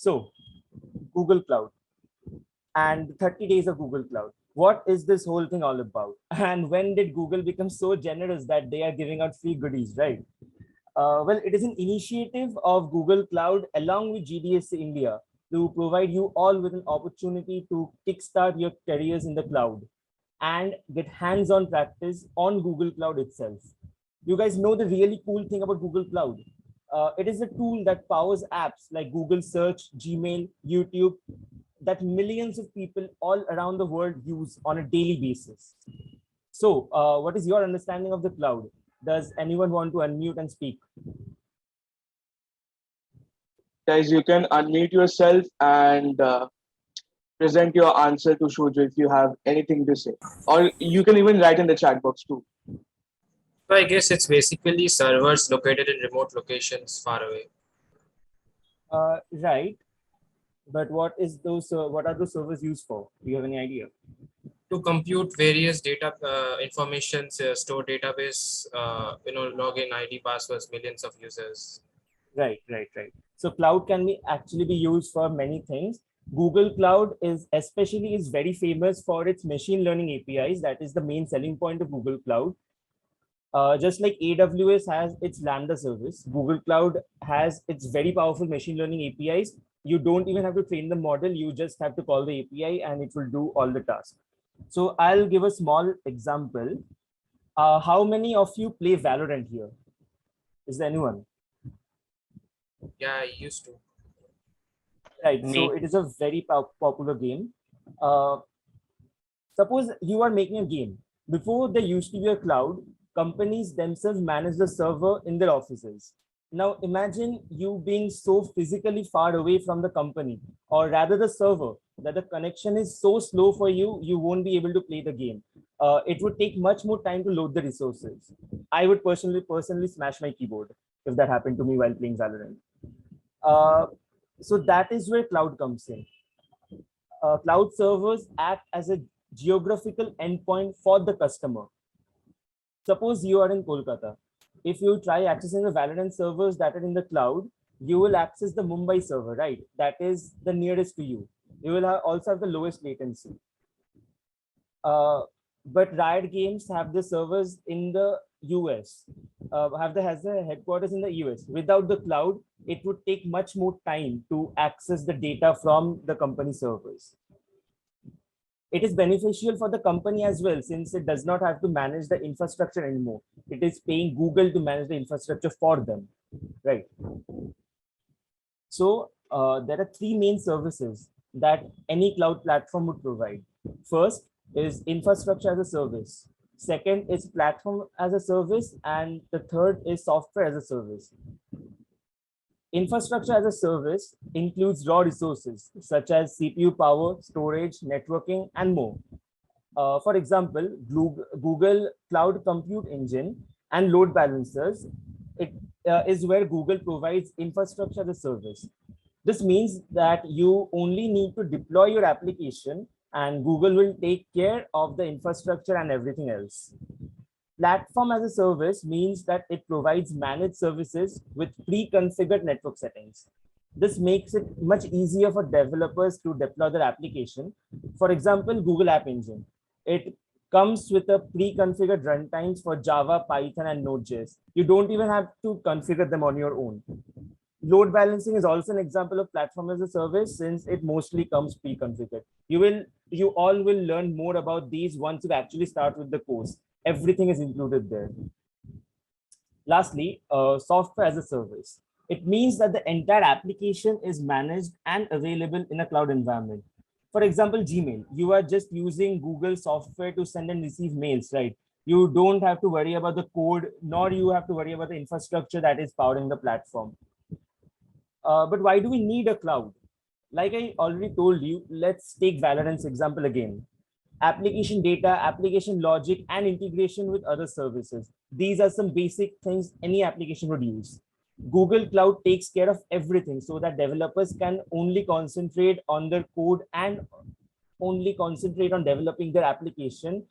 So, Google Cloud and 30 days of Google Cloud. What is this whole thing all about? And when did Google become so generous that they are giving out free goodies, right? Well, it is an initiative of Google Cloud along with GDS India to provide you all with an opportunity to kickstart your careers in the cloud and get hands-on practice on Google Cloud itself. You guys know the really cool thing about Google Cloud. It is a tool that powers apps like Google Search, Gmail, YouTube, that millions of people all around the world use on a daily basis. So, what is your understanding of the cloud? Does anyone want to unmute and speak? Guys, you can unmute yourself and present your answer to Shudra if you have anything to say. Or you can even write in the chat box too. So I guess it's basically servers located in remote locations far away. Right. But what is those? What are those servers used for? Do you have any idea? To compute various data informations, store database, login ID, passwords, millions of users. Right. So cloud can be actually be used for many things. Google Cloud is very famous for its machine learning APIs. That is the main selling point of Google Cloud. Just like AWS has its Lambda service, Google Cloud has its very powerful machine learning APIs. You don't even have to train the model. You just have to call the API and it will do all the tasks. So I'll give a small example. How many of you play Valorant here? Is there anyone? Yeah, I used to. Right. So it is a very popular game. Suppose you are making a game. Before there used to be a cloud, companies themselves manage the server in their offices. Now imagine you being so physically far away from the company, or rather the server, that the connection is so slow for you, you won't be able to play the game. It would take much more time to load the resources. I would personally smash my keyboard if that happened to me while playing Valorant. So that is where cloud comes in. Cloud servers act as a geographical endpoint for the customer. Suppose you are in Kolkata. If you try accessing the Valorant servers that are in the cloud, you will access the Mumbai server, right? That is the nearest to you. You will also have the lowest latency. But Riot Games have the servers in the US, has the headquarters in the US. Without the cloud, it would take much more time to access the data from the company servers. It is beneficial for the company as well, since it does not have to manage the infrastructure anymore. It is paying Google to manage the infrastructure for them, right? So there are three main services that any cloud platform would provide. First is infrastructure as a service. Second is platform as a service. And the third is software as a service. Infrastructure as a service includes raw resources such as CPU power, storage, networking, and more. For example, Google Cloud Compute Engine and load balancers, it is where Google provides infrastructure as a service. This means that you only need to deploy your application and Google will take care of the infrastructure and everything else. Platform as a service means that it provides managed services with pre-configured network settings. This makes it much easier for developers to deploy their application. For example, Google App Engine. It comes with a pre-configured runtimes for Java, Python, and Node.js. You don't even have to configure them on your own. Load balancing is also an example of platform as a service, since it mostly comes pre-configured. You all will learn more about these once you actually start with the course. Everything is included there. Lastly, software as a service. It means that the entire application is managed and available in a cloud environment. For example, Gmail, you are just using Google software to send and receive mails, right? You don't have to worry about the code, nor you have to worry about the infrastructure that is powering the platform. But why do we need a cloud? Like I already told you, let's take Valorant's example again. Application data, application logic, and integration with other services. These are some basic things any application would use. Google Cloud takes care of everything so that developers can only concentrate on their code and only concentrate on developing their application.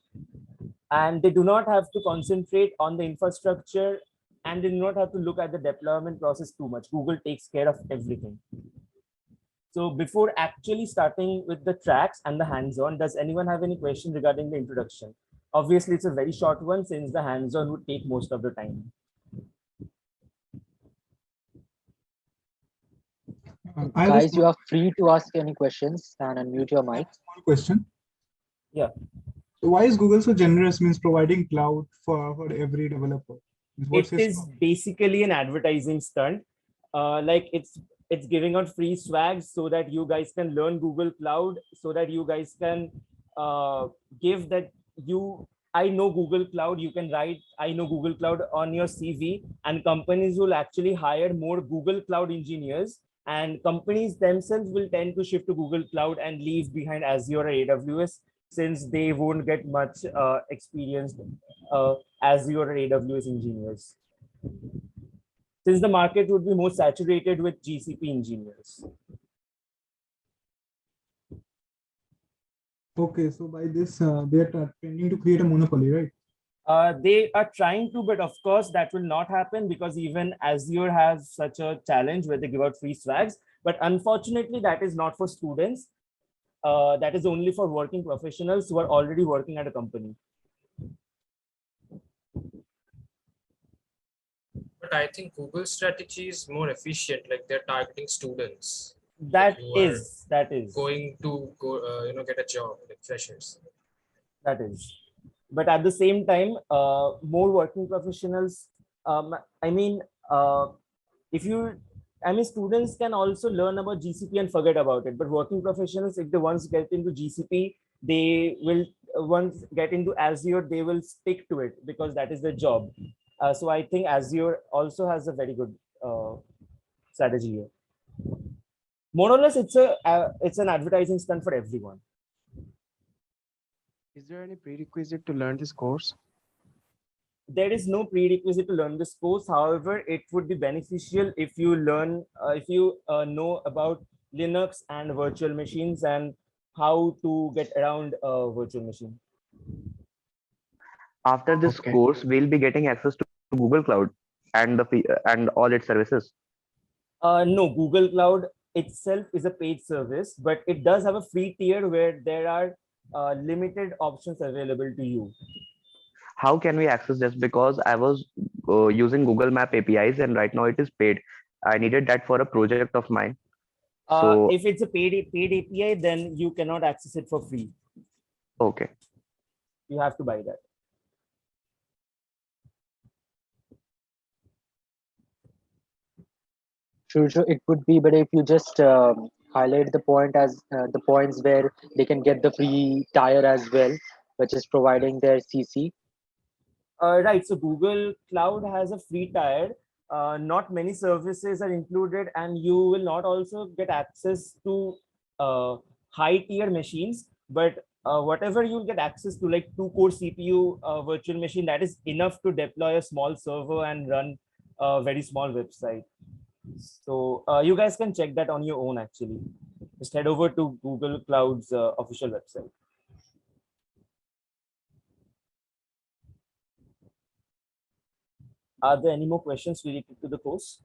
And they do not have to concentrate on the infrastructure and they do not have to look at the deployment process too much. Google takes care of everything. So before actually starting with the tracks and the hands-on, does anyone have any question regarding the introduction? Obviously, it's a very short one since the hands-on would take most of the time. I have a Guys, you are free to ask any questions and unmute your mic. small question. Yeah. So why is Google so generous, means providing cloud for every developer? What's It his is problem? basically an advertising stunt. Like it's giving out free swags so that you guys can learn Google Cloud, so that you guys can give that I know Google Cloud. You can write I know Google Cloud on your CV, and companies will actually hire more Google Cloud engineers. And companies themselves will tend to shift to Google Cloud and leave behind Azure or AWS, since they won't get much experienced Azure or AWS engineers, since the market would be more saturated with GCP engineers. Okay, so by this, they are tending to create a monopoly, right? They are trying to, but of course that will not happen because even Azure has such a challenge where they give out free swags. But unfortunately, that is not for students. That is only for working professionals who are already working at a company. But I think Google's strategy is more efficient. Like they're targeting students That who are is going to go, get a job, like freshers. that is. But at the same time, more working professionals. I mean, if you, I mean, students can also learn about GCP and forget about it. But working professionals, if they once get into GCP, they will once get into Azure, they will stick to it because that is their job. So I think Azure also has a very good strategy here. More or less, it's an advertising stunt for everyone. Is there any prerequisite to learn this course? There is no prerequisite to learn this course. However, it would be beneficial if you learn, if you know about Linux and virtual machines and how to get around a virtual machine. After this Okay. course, we'll be getting access to Google Cloud and and all its services. No, Google Cloud itself is a paid service, but it does have a free tier where there are limited options available to you. How can we access this? Because I was using Google Map APIs and right now it is paid. I needed that for a project of mine. So, If it's a paid API, then you cannot access it for free. okay. You have to buy that. Sure, it would be, but if you just highlight the point as the points where they can get the free tier as well, which is providing their CC. Right. So Google Cloud has a free tier. Not many services are included, and you will not also get access to high tier machines. But whatever you'll get access to, like 2-core CPU virtual machine, that is enough to deploy a small server and run a very small website. So you guys can check that on your own. Actually, just head over to Google Cloud's official website. Are there any more questions related to the course?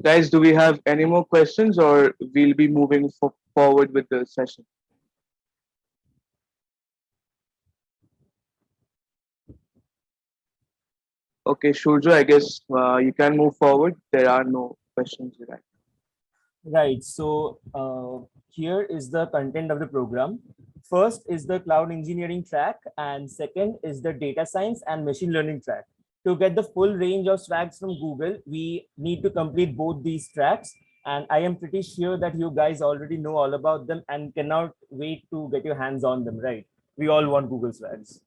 Guys, do we have any more questions or we'll be moving forward with the session? Okay, Shurjo, I guess you can move forward. There are no questions. Right? Right. So here is the content of the program. First is the cloud engineering track, and second is the data science and machine learning track. To get the full range of swags from Google, we need to complete both these tracks. And I am pretty sure that you guys already know all about them and cannot wait to get your hands on them, right? We all want Google swags.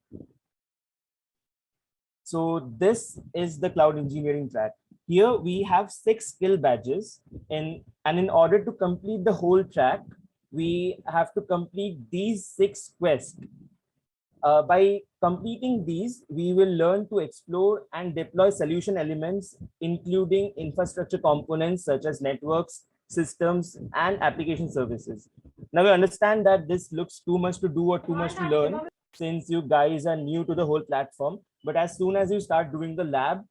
So this is the cloud engineering track. Here we have 6 skill badges, and in order to complete the whole track, we have to complete these 6 quests. By completing these, we will learn to explore and deploy solution elements, including infrastructure components such as networks, systems, and application services. Now we understand that this looks too much to do or too much to learn since you guys are new to the whole platform. But as soon as you start doing the lab,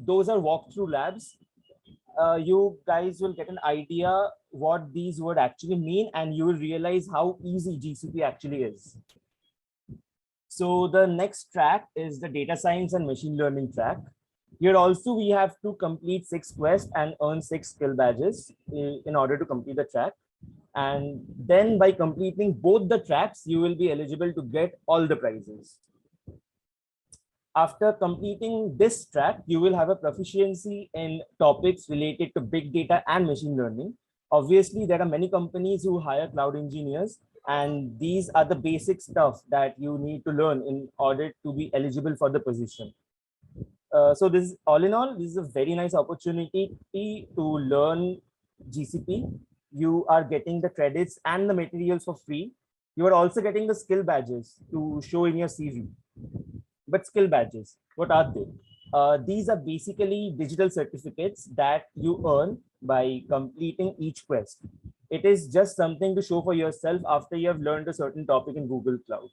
those are walkthrough labs. you guys will get an idea what these would actually mean, and you will realize how easy GCP actually is. So the next track is the data science and machine learning track. Here also we have to complete 6 quests and earn 6 skill badges in order to complete the track. And then by completing both the tracks, you will be eligible to get all the prizes. After completing this track, you will have a proficiency in topics related to big data and machine learning. Obviously, there are many companies who hire cloud engineers, and these are the basic stuff that you need to learn in order to be eligible for the position. So this, all in all, this is a very nice opportunity to learn GCP. You are getting the credits and the materials for free. You are also getting the skill badges to show in your CV. But skill badges, what are they? These are basically digital certificates that you earn by completing each quest. It is just something to show for yourself after you have learned a certain topic in Google Cloud.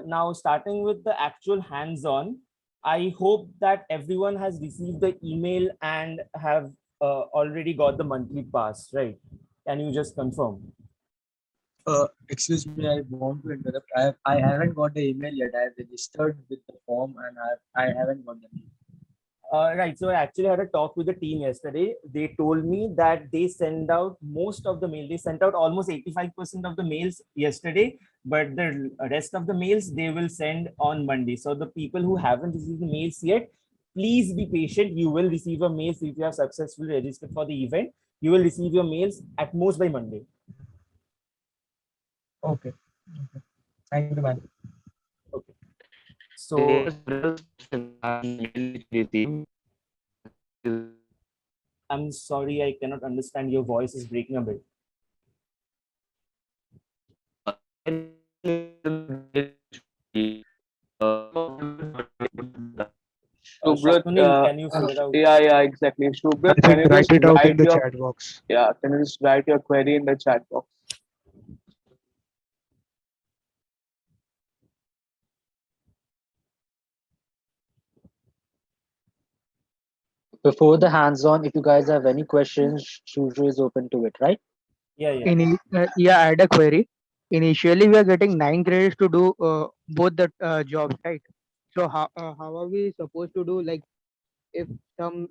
Now, starting with the actual hands-on, I hope that everyone has received the email and have already got the monthly pass, right? Can you just confirm? Excuse me, I want to interrupt. I haven't got the email yet. I have registered with the form and I haven't got the mail. Right. So I actually had a talk with the team yesterday. They told me that they send out most of the mail. They sent out almost 85% of the mails yesterday, but the rest of the mails they will send on Monday. So the people who haven't received the mails yet, please be patient. You will receive your mails if you have successfully registered for the event. You will receive your mails at most by Monday. Okay. Thank you, man. Okay. So I'm sorry, I cannot understand. Your voice is breaking a bit. Shubhrat, Sunil, can you figure out? yeah, exactly. Shubhrat, can you Write just it out in write the your chat box. can you just write your query in the chat box? Before the hands-on, if you guys have any questions, Shushu is open to it, right? Yeah, yeah. Yeah, I had a query. Initially, we are getting 9 credits to do both the jobs, right? So how are we supposed to do, like, if some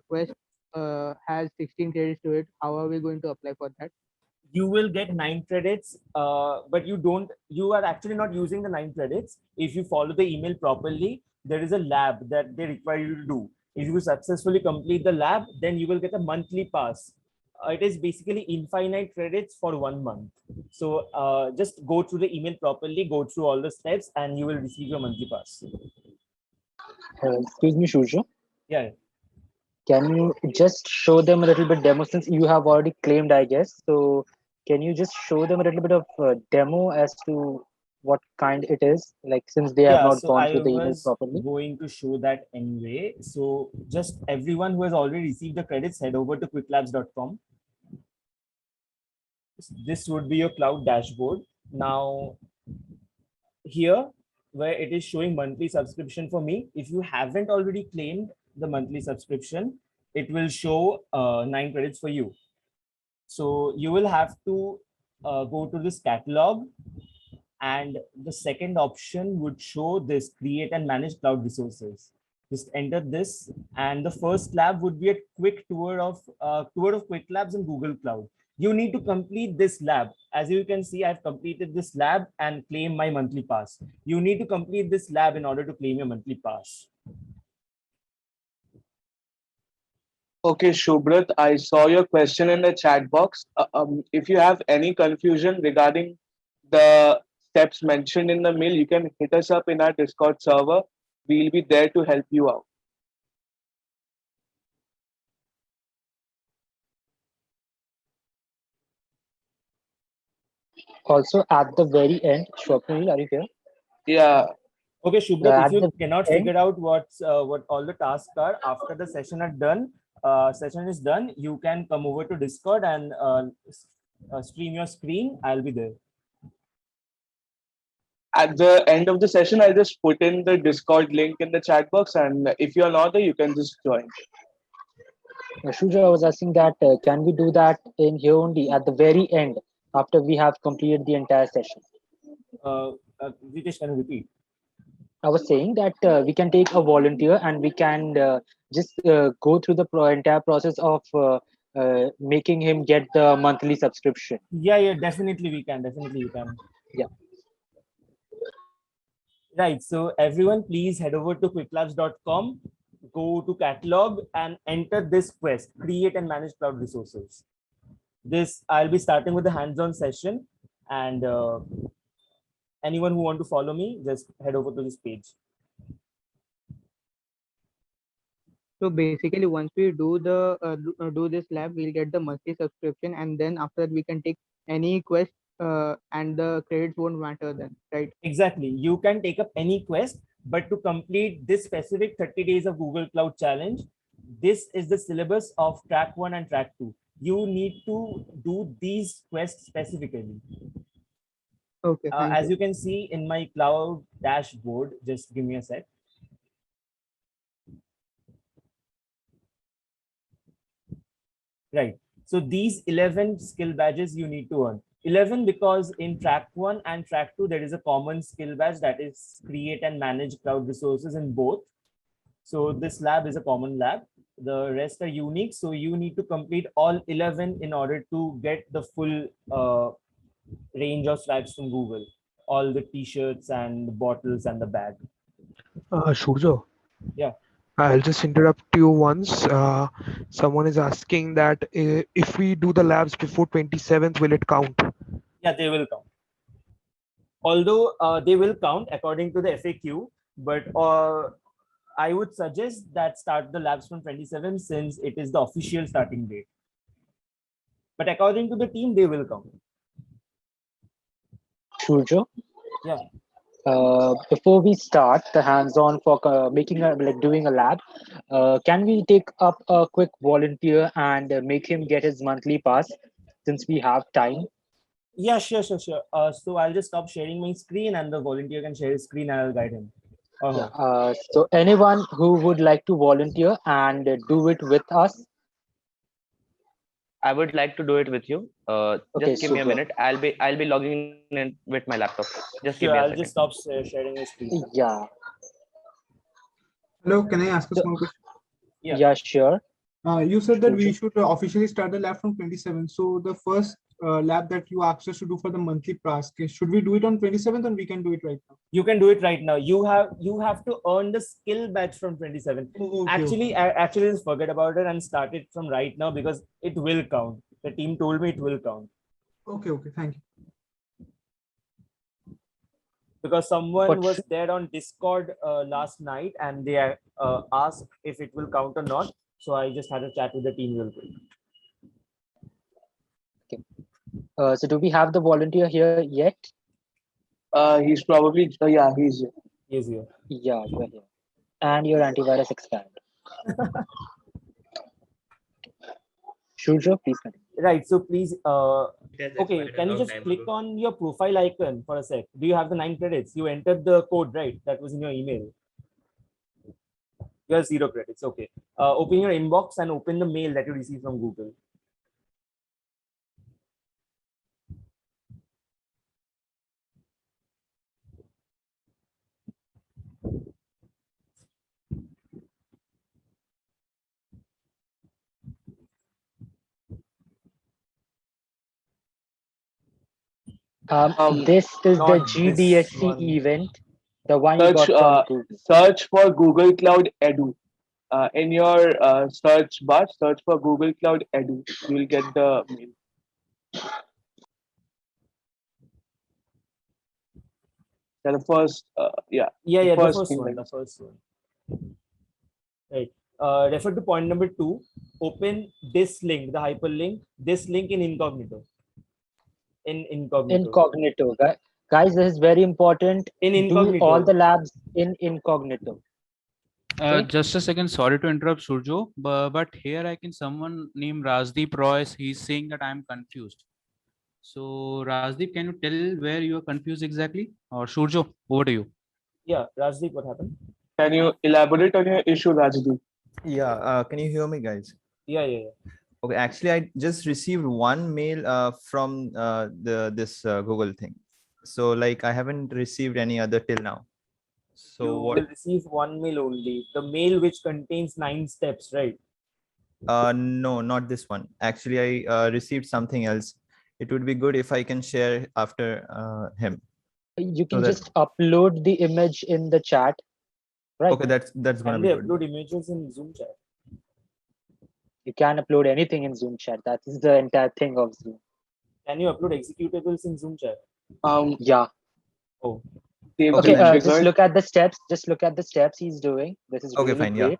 quest has 16 credits to it, how are we going to apply for that? You will get 9 credits, but you are actually not using the 9 credits. If you follow the email properly, there is a lab that they require you to do. If you successfully complete the lab, then you will get a monthly pass. It is basically infinite credits for 1 month. So just go through the email properly, go through all the steps, and you will receive your monthly pass. Excuse me, Shushu. Yeah. Can you just show them a little bit demo since you have already claimed, I guess? So can you just show them a little bit of demo as to what kind it is, like since they have Yeah, not so gone I through the email was properly? going to show that anyway. So just everyone who has already received the credits, head over to quicklabs.com. This would be your cloud dashboard. Now, here where it is showing monthly subscription for me, if you haven't already claimed the monthly subscription, it will show 9 credits for you. So you will have to go to this catalog, and the second option would show this create and manage cloud resources. Just enter this, and the first lab would be a quick tour of Quick Labs in Google Cloud. You need to complete this lab. As you can see, I've completed this lab and claim my monthly pass. You need to complete this lab in order to claim your monthly pass. Okay, Shubhrat, I saw your question in the chat box. If you have any confusion regarding the steps mentioned in the mail, you can hit us up in our Discord server. We'll be there to help you out. Also, at the very end, Swapnil, are you here? Yeah. Okay, Shubhrat, if At you the cannot end, figure out what all the tasks are after the session is done, you can come over to Discord and stream your screen. I'll be there. At the end of the session, I'll just put in the Discord link in the chat box, and if you're not there, you can just join. Shuja, I was asking that can we do that in here only at the very end after we have completed the entire session? Ritesh, can you repeat? I was saying that we can take a volunteer and we can just go through the entire process of making him get the monthly subscription. Yeah, definitely we can. Definitely we can. Yeah. Right. So everyone, please head over to quicklabs.com, go to catalog and enter this quest, create and manage cloud resources. This I'll be starting with the hands-on session, and anyone who want to follow me, just head over to this page. So basically, once we do do this lab, we'll get the monthly subscription, and then after that we can take any quest, and the credits won't matter then, right? Exactly. You can take up any quest, but to complete this specific 30 days of Google Cloud Challenge, this is the syllabus of track 1 and track 2. You need to do these quests specifically. Okay. As you can see in my cloud dashboard, just give me a sec. Right. So these 11 skill badges you need to earn. 11 because in track 1 and track 2, there is a common skill badge that is create and manage cloud resources in both. So this lab is a common lab. The rest are unique. So you need to complete all 11 in order to get the full range of swipes from Google. All the t-shirts and the bottles and the bag. Shurjo. Yeah. I'll just interrupt you once. Someone is asking that if we do the labs before 27th, will it count? Yeah, they will count. Although they will count according to the FAQ, but I would suggest that start the labs from 27 since it is the official starting date. But according to the team, they will count. Shujo? Yeah. Before we start the hands-on for doing a lab, can we take up a quick volunteer and make him get his monthly pass since we have time? Yeah, sure. So I'll just stop sharing my screen and the volunteer can share his screen and I'll guide him. So anyone who would like to volunteer and do it with us? I would like to do it with you. Just give me a minute. I'll be logging in with my laptop. Just give me a second. I'll just stop sharing my screen. Yeah. Hello, can I ask a small question? Yeah, sure. You said that we should officially start the lab from 27. So the first lab that you asked us to do for the monthly pass, should we do it on 27th or we can do it right now? You can do it right now. You have to earn the skill badge from 27. Actually, just forget about it and start it from right now because it will count. The team told me it will count. Okay, thank you. Because someone was there on Discord last night and they asked if it will count or not. So I just had a chat with the team real quick. Okay. So do we have the volunteer here yet? He's probably he's here. He's here. Yeah, you're here. And your antivirus expired. Shujo, please continue. Right. So please, okay, can you just click on your profile icon for a sec? Do you have the 9 credits? You entered the code, right? That was in your email. You have 0 credits. Okay. Open your inbox and open the mail that you received from Google. This is the GDSC event, the one you got from Google. Search for Google Cloud Edu. In your search bar, search for Google Cloud Edu. You will get the mail. The first, The first one. Right. Refer to point number 2. Open this link, the hyperlink. This link in incognito. In incognito. Guys, this is very important. In incognito. Do all the labs in incognito. Just a second, sorry to interrupt, Surjo, but here I can someone named Rajdeep Roy. He's saying that I'm confused. So Rajdeep, can you tell where you are confused exactly? Or Surjo, over to you. Yeah, Rajdeep, what happened? Can you elaborate on your issue, Rajdeep? Yeah, can you hear me, guys? Yeah. Okay, actually, I just received one mail from this Google thing. So like I haven't received any other till now. So You what? will receive one mail only, the mail which contains 9 steps, right? No, not this one. Actually, I received something else. It would be good if I can share after him. You So can that just upload the image in the chat, right? okay, that's gonna Can be they good. upload images in Zoom chat? You can upload anything in Zoom chat. That is the entire thing of Zoom. Can you upload executables in Zoom chat? Yeah. Oh. They've Okay, been just triggered. look at the steps. Just look at the steps he's doing. This is Okay, really fine. Yeah. great.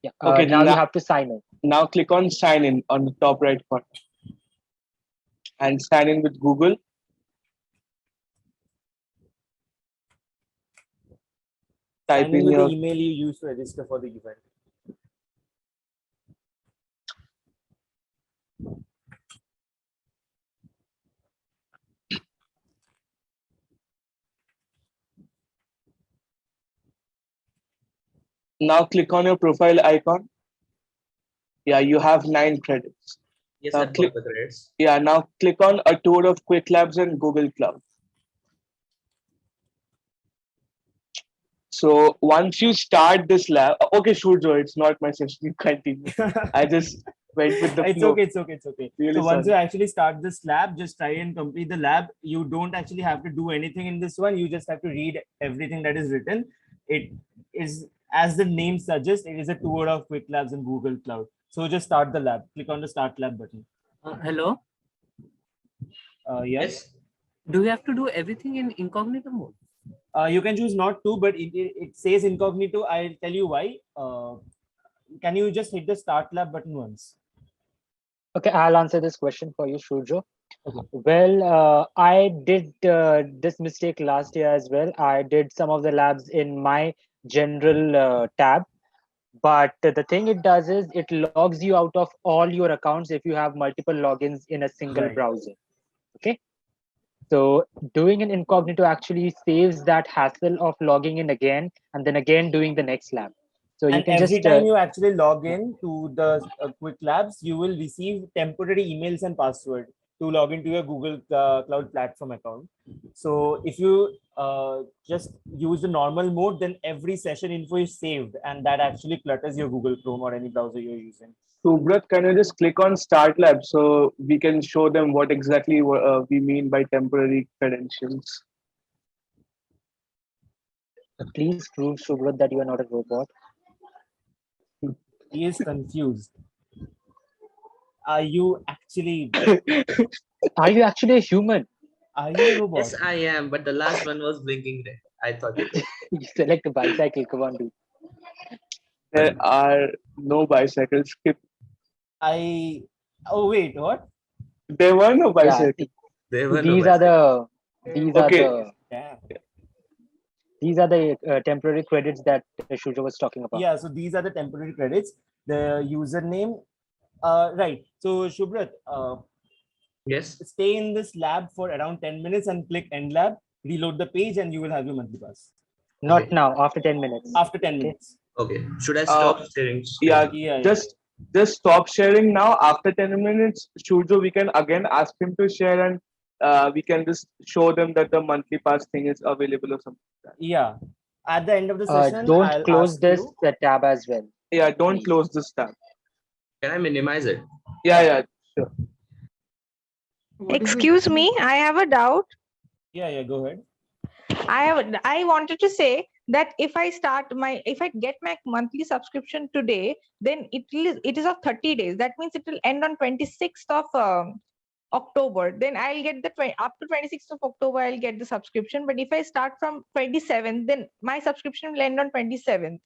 Yeah. Okay, Now you have to sign in. Now click on sign in on the top right corner and sign in with Google. Type Sign in in with your the email you used to register for the event. now click on your profile icon. Yeah, you have 9 credits. Yes, Now I've click. got the credits. Yeah, now click on a tour of Quick Labs and Google Cloud. So once you start this lab, okay, Shurjo, it's not my session. You continue. I just went with the It's flow. okay, it's okay, it's okay. Really So once sorry. you actually start this lab, just try and complete the lab. You don't actually have to do anything in this one. You just have to read everything that is written. It is, as the name suggests, it is a tour of Quick Labs and Google Cloud. So just start the lab. Click on the Start Lab button. Hello. Yes. Do we have to do everything in incognito mode? You can choose not to, but it says incognito. I'll tell you why. Can you just hit the Start Lab button once? Okay, I'll answer this question for you, Shurjo. Well, I did this mistake last year as well. I did some of the labs in my general tab, but the thing it does is it logs you out of all your accounts if you have multiple logins in a single Right. browser. Okay. So doing an incognito actually saves that hassle of logging in again and then again doing the next lab. So you And can every just time you actually log in to the Quick Labs, you will receive temporary emails and password to log into your Google Cloud Platform account. So if you just use the normal mode, then every session info is saved, and that actually clutters your Google Chrome or any browser you're using. Subrat, can you just click on Start Lab so we can show them what exactly we mean by temporary credentials? please prove, Subrat, that you are not a robot. He is confused. Are you actually? Are you actually a human? Are you a robot? Yes, I am, but the last one was blinking red. I thought it. You select a bicycle. Come on, dude. There are no bicycles. Skip. Oh wait, what? There were no bicycles. There were These no are the Okay. these are the temporary credits that Shurjo was talking about. Yeah, so these are the temporary credits. The username, right. So Shubrat, yes, stay in this lab for around 10 minutes and click end lab, reload the page, and you will have your monthly pass. Not now, after 10 minutes. After 10 minutes. Okay. Should I stop sharing? Just stop sharing now. After 10 minutes, Shurjo, we can again ask him to share and we can just show them that the monthly pass thing is available or something like that. Yeah. At the end of the session, Don't I'll close ask this you. tab as well. Yeah, don't close this tab. Can I minimize it? Yeah, sure. Excuse me, I have a doubt. Yeah, go ahead. I wanted to say that if I get my monthly subscription today, then it is of 30 days. That means it will end on 26th of October. Then I'll get up to 26th of October, I'll get the subscription. But if I start from 27th, then my subscription will end on 27th.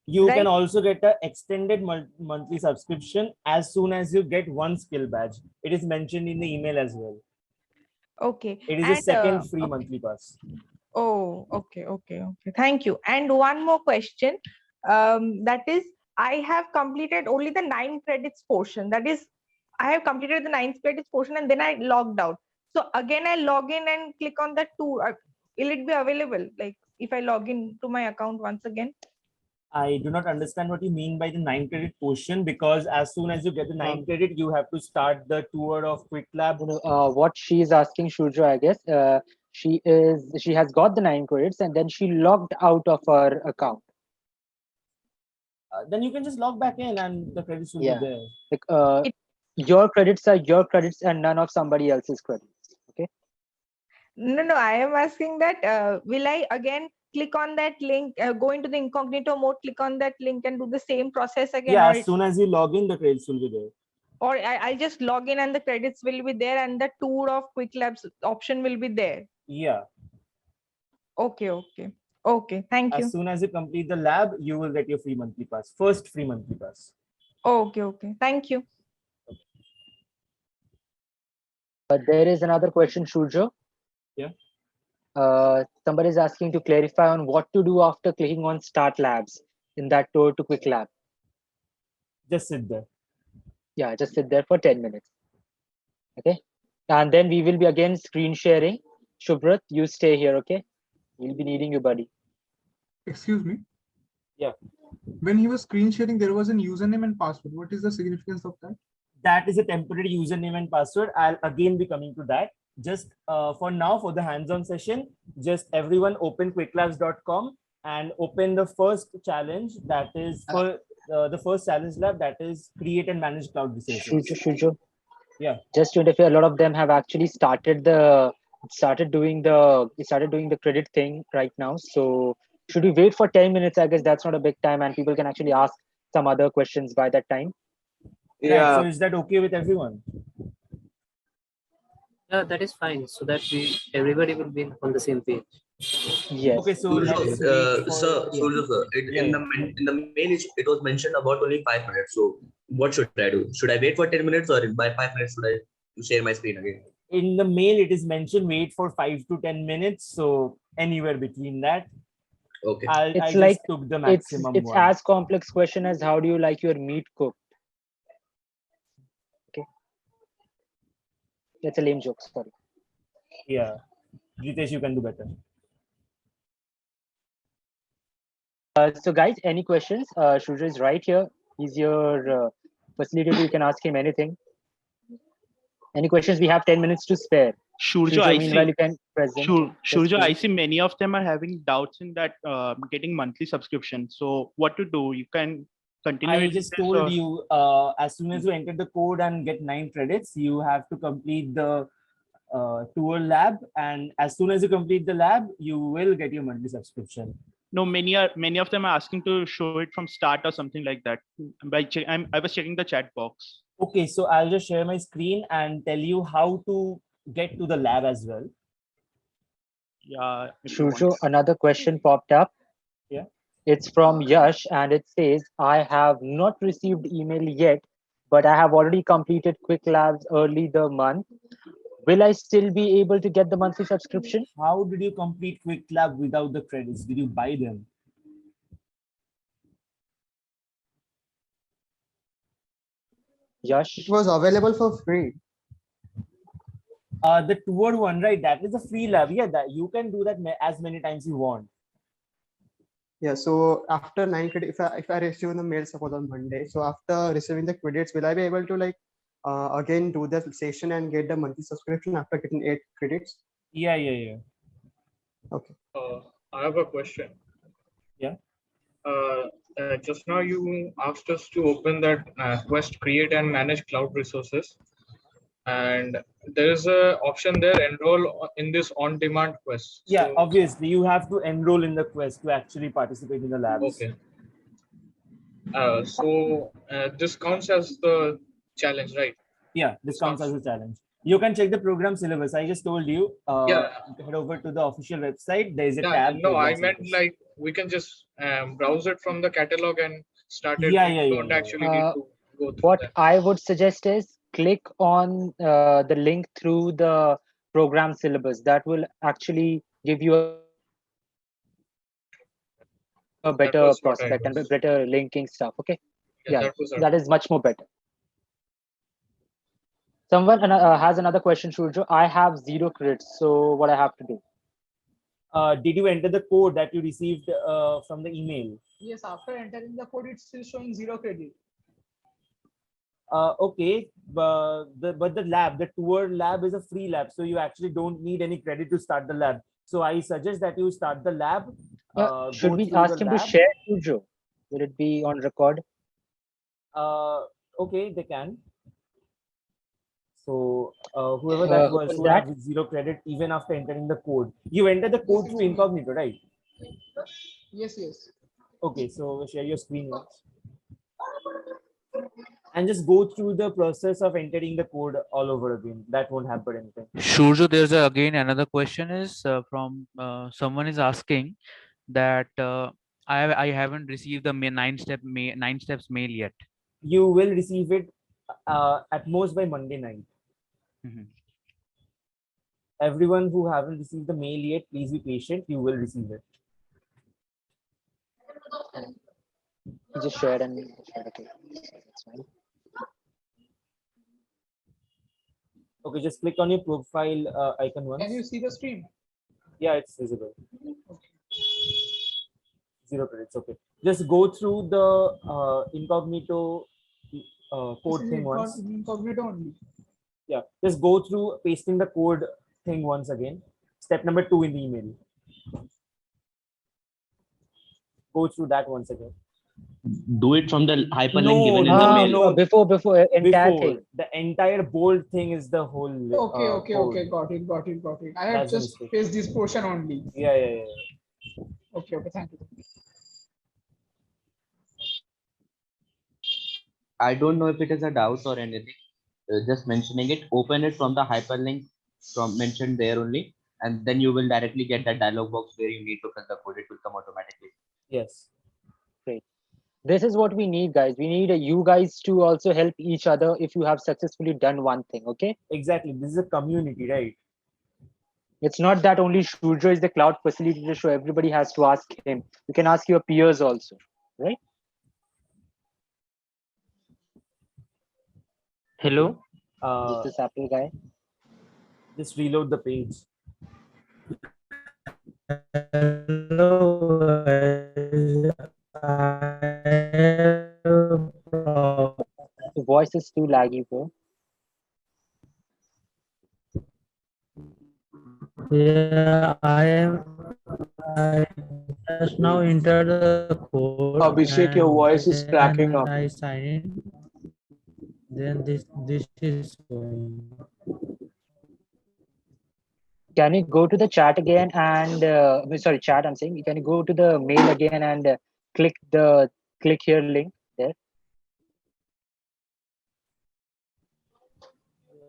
You right? can also get an extended monthly subscription as soon as you get one skill badge. It is mentioned in the email as well. Okay. It is a second free monthly pass. Oh, okay. Thank you. And one more question. That is, I have completed only the 9 credits portion. That is, I have completed the 9 credits portion and then I logged out. So again, I log in and click on that tool. Will it be available? Like, if I log in to my account once again? I do not understand what you mean by the 9 credit portion, because as soon as you get the 9 credit, you have to start the tour of Quick Lab. What she is asking, Shurjo, I guess, she has got the 9 credits and then she logged out of her account. Then you can just log back in and the credits will Yeah. be there. Like, your credits are your credits and none of somebody else's credits. Okay. No, I am asking that will I again click on that link, go into the incognito mode, click on that link and do the same process again? Yeah, Or as soon as you log in, the credits will be there. Or I'll just log in and the credits will be there and the tour of Quick Labs option will be there. Yeah. Okay. Thank you. As soon as you complete the lab, you will get your free monthly pass. First free monthly pass. Okay. Thank you. There is another question, Shurjo. Yeah. Somebody is asking to clarify on what to do after clicking on Start Labs in that tour to Quick Lab. Just sit there. Yeah, just sit there for 10 minutes. Okay. And then we will be again screen sharing. Shubrat, you stay here, okay? We'll be needing you, buddy. Excuse me. Yeah. When he was screen sharing, there was a username and password. What is the significance of that? That is a temporary username and password. I'll again be coming to that. Just for now, for the hands-on session, just everyone open quicklabs.com and open the first challenge, that is for the first challenge lab, that is create and manage cloud resources. Shurjo. Yeah. Just to interfere, a lot of them have actually started doing the credit thing right now. So should we wait for 10 minutes? I guess that's not a big time and people can actually ask some other questions by that time. Yeah. Right, so is that okay with everyone? Yeah, that is fine. So that everybody will be on the same page. Yes. Okay, so Surjo, let's wait for, sir, in the mail it was mentioned about only 5 minutes. So what should I do? Should I wait for 10 minutes or by 5 minutes should I share my screen again? In the mail, it is mentioned wait for 5 to 10 minutes. So anywhere between that. Okay. I It's just took the maximum it's one. as complex question as how do you like your meat cooked? Okay. That's a lame joke, sorry. Yeah. Ritesh, you can do better. So guys, any questions? Shurjo is right here. He's your facilitator. You can ask him anything. Any questions? We have 10 minutes to spare. Shurjo, I meanwhile, see. you can present. Shurjo, Yes, I please. see many of them are having doubts in that getting monthly subscription. So what to do? You can continue. I with just this told or- you, as soon as you enter the code and get 9 credits, you have to complete the tour lab. And as soon as you complete the lab, you will get your monthly subscription. No, many of them are asking to show it from start or something like that. I was checking the chat box. Okay, so I'll just share my screen and tell you how to get to the lab as well. Yeah. if you want. Shurjo, another question popped up. Yeah. It's from Yash and it says, I have not received email yet, but I have already completed Quick Labs early the month. Will I still be able to get the monthly subscription? How did you complete Quick Lab without the credits? Did you buy them? Yash? It was available for free. The tour one, right? That is a free lab. Yeah, that you can do that as many times you want. Yeah, so after 9 credits, if I receive the mail suppose on Monday, so after receiving the credits, will I be able to like again do the session and get the monthly subscription after getting 8 credits? Yeah. Okay. I have a question. Yeah. Just now you asked us to open that Quest create and manage cloud resources, and there is a option there, enroll in this on-demand quest. Yeah, So, obviously you have to enroll in the quest to actually participate in the labs. okay. So this counts as the challenge, right? Yeah, this counts as a challenge. You can check the program syllabus. I just told you. Head over to the official website. There is a tab. No, I program meant syllabus. like we can just browse it from the catalog and start it. Yeah, We yeah, don't yeah. actually need to go through What that. I would suggest is click on the link through the program syllabus. That will actually give you a better was what I prospect and was- better linking stuff. Okay. Yeah, Yeah, that was that is much more better. Someone has another question, Shurjo. I have 0 credits, so what I have to do? Did you enter the code that you received from the email? Yes, after entering the code, it's still showing 0 credit. Okay, but the tour lab is a free lab, so you actually don't need any credit to start the lab. So I suggest that you start the lab. Should go we through ask the him to lab. share, Surjo? Will it be on record? Okay, they can. So whoever that was, who's who that? have 0 credit even after entering the code. You enter the code through incognito, right? Yes, yes. Okay, so share your screen once. And just go through the process of entering the code all over again. That won't happen anything. Shurjo, there's again another question is from someone is asking that I haven't received the 9 steps mail yet. You will receive it at most by Monday night. Everyone who haven't received the mail yet, please be patient. You will receive it. He just shared and shared. Okay, that's fine. Okay, just click on your profile icon once. Can you see the screen? Yeah, it's visible. 0 credits. Okay. Just go through the incognito code thing once. Incognito only. Yeah, just go through pasting the code thing once again. Step number 2 in the email. Go through that once again. Do it from the hyperlink given in the mail. No, before entire thing. The entire bold thing is the whole. Okay, code. okay, got it. I have That's a just mistake. faced this portion only. Yeah. Okay, thank you. I don't know if it is a doubt or anything. Just mentioning it. Open it from the hyperlink from mentioned there only, and then you will directly get that dialog box where you need to fill the code. It will come automatically. Yes. Great. This is what we need, guys. We need you guys to also help each other if you have successfully done one thing. Okay. Exactly. This is a community, right? It's not that only Shurjo is the cloud facilitator, so everybody has to ask him. You can ask your peers also, right? Hello. This is Apple guy. Just reload the page. The voice is too laggy, bro. Yeah, I just now entered the code. Abhishek, your voice is cracking up. I sign in. Then this is going. Can you go to the chat again and sorry, chat? I'm saying, can you go to the mail again and click here link there?